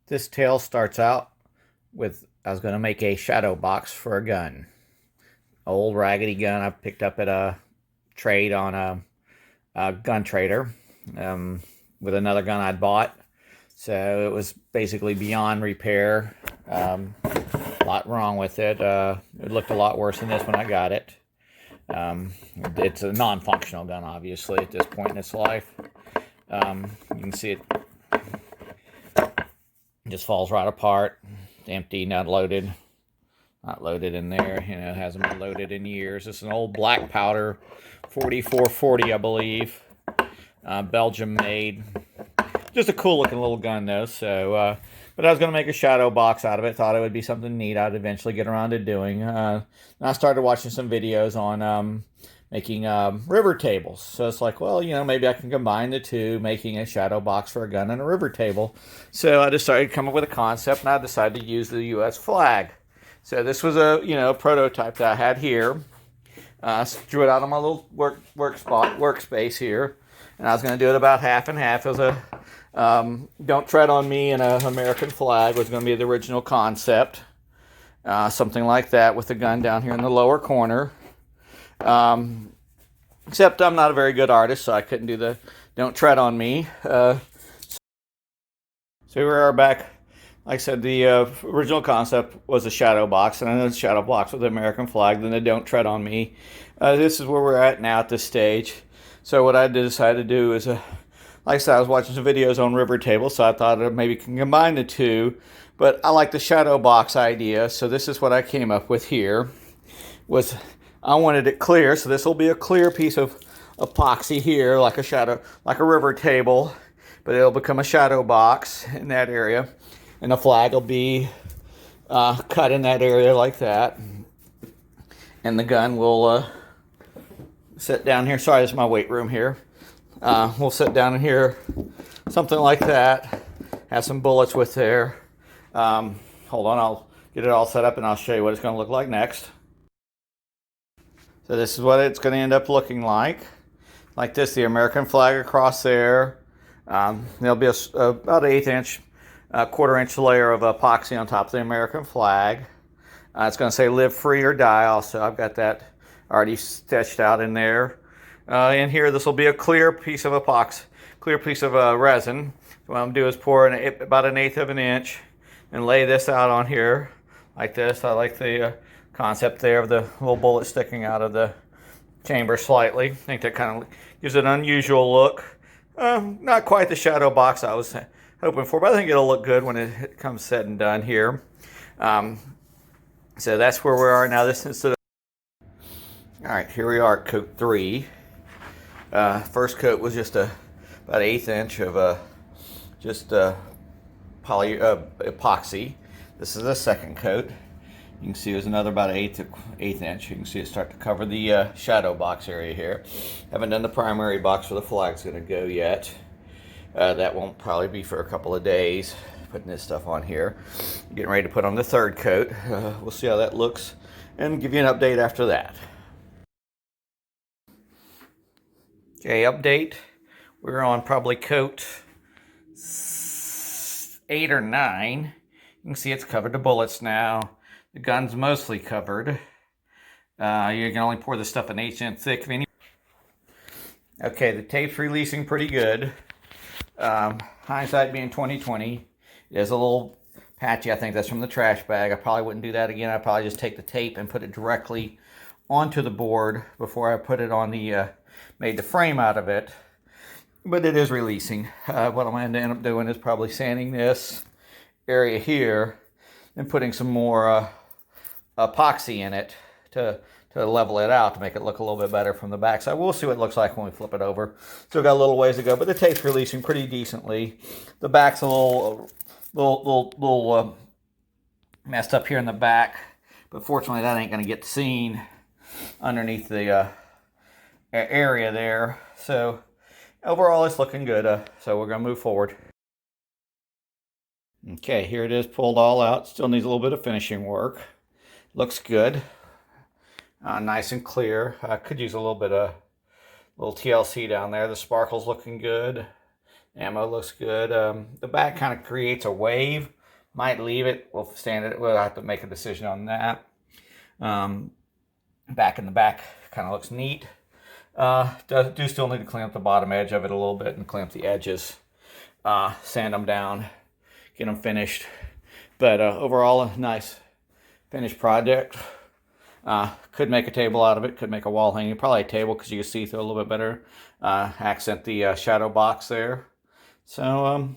This tale starts out with I was going to make a shadow box for a gun. Old raggedy gun I picked up at a trade on a gun trader with another gun I'd bought. So it was basically beyond repair. A lot wrong with it. It looked a lot worse than this when I got it. It's a non-functional gun, obviously, at this point in its life. You can see it just falls right apart. Empty, not loaded. Not loaded in there. You know, it hasn't been loaded in years. It's an old black powder 4440, I believe. Belgium made. Just a cool looking little gun though. So, but I was going to make a shadow box out of it. Thought it would be something neat I'd eventually get around to doing. And I started watching some videos on making river tables. So it's like, well, you know, maybe I can combine the two, making a shadow box for a gun and a river table. So I decided to come up with a concept, and I decided to use the U.S. flag. So this was a prototype that I had here. Drew it out on my little workspace here, and I was going to do it about half and half. It was a "Don't Tread on Me" and an American flag was going to be the original concept. Something like that with the gun down here in the lower corner. Except I'm not a very good artist, so I couldn't do the "Don't Tread on Me." So here we are back. Like I said, the original concept was a shadow box, and then a shadow box with the American flag, then the "Don't Tread on Me." This is where we're at now at this stage. So what I decided to do is, like I said, I was watching some videos on river tables, so I thought I maybe can combine the two. But I like the shadow box idea, so this is what I came up with here. I wanted it clear, so this will be a clear piece of epoxy here, like a river table, but it'll become a shadow box in that area, and the flag will be cut in that area like that, and the gun will sit down here. Sorry, this is my weight room here. We'll sit down in here, something like that. Have some bullets with there. Hold on, I'll get it all set up and I'll show you what it's going to look like next. So this is what it's going to end up looking like. Like this, the American flag across there. There'll be about an 1/8 inch, 1/4 inch layer of epoxy on top of the American flag. It's going to say "Live Free or Die" also. I've got that already sketched out in there. In here, this will be a clear piece of epoxy, clear piece of resin. So what I'm going to do is pour about 1/8 of an inch and lay this out on here like this. I like the concept there of the little bullet sticking out of the chamber slightly. I think that kind of gives it an unusual look. Not quite the shadow box I was hoping for, but I think it'll look good when it comes said and done here. So that's where we are now. This is all right. Here we are at coat 3. First coat was just about 1/8 inch of just epoxy. This is the second coat. You can see there's another about 1/8 inch. You can see it start to cover the shadow box area here. Haven't done the primary box where the flag's going to go yet. That won't probably be for a couple of days. Putting this stuff on here. Getting ready to put on the third coat. We'll see how that looks and give you an update after that. Okay, update. We're on probably coat 8 or 9. You can see it's covered the bullets now. The gun's mostly covered. You can only pour this stuff an 1/8 inch thick. Okay, the tape's releasing pretty good. Hindsight being 20/20. It is a little patchy. I think that's from the trash bag. I probably wouldn't do that again. I'd probably just take the tape and put it directly onto the board before I put it on the made the frame out of it. But it is releasing. What I'm going to end up doing is probably sanding this area here and putting some more epoxy in it to level it out to make it look a little bit better from the back. So we'll see what it looks like when we flip it over. Still got a little ways to go, but the tape's releasing pretty decently. The back's a little messed up here in the back, but fortunately that ain't going to get seen underneath the area there. So overall it's looking good. So we're going to move forward. Okay, here it is pulled all out. Still needs a little bit of finishing work. Looks good. Nice and clear. I could use a little bit of little TLC down there. The sparkle's looking good. Ammo looks good. The back kind of creates a wave Might leave it. We'll stand it. We'll have to make a decision on that. Back in the back kind of looks neat. Do still need to clean up the bottom edge of it a little bit and clean up the edges. Sand them down, get them finished. But overall, a nice finished project. Could make a table out of it. Could make a wall hanging. Probably a table because you can see through a little bit better. Accent the shadow box there. So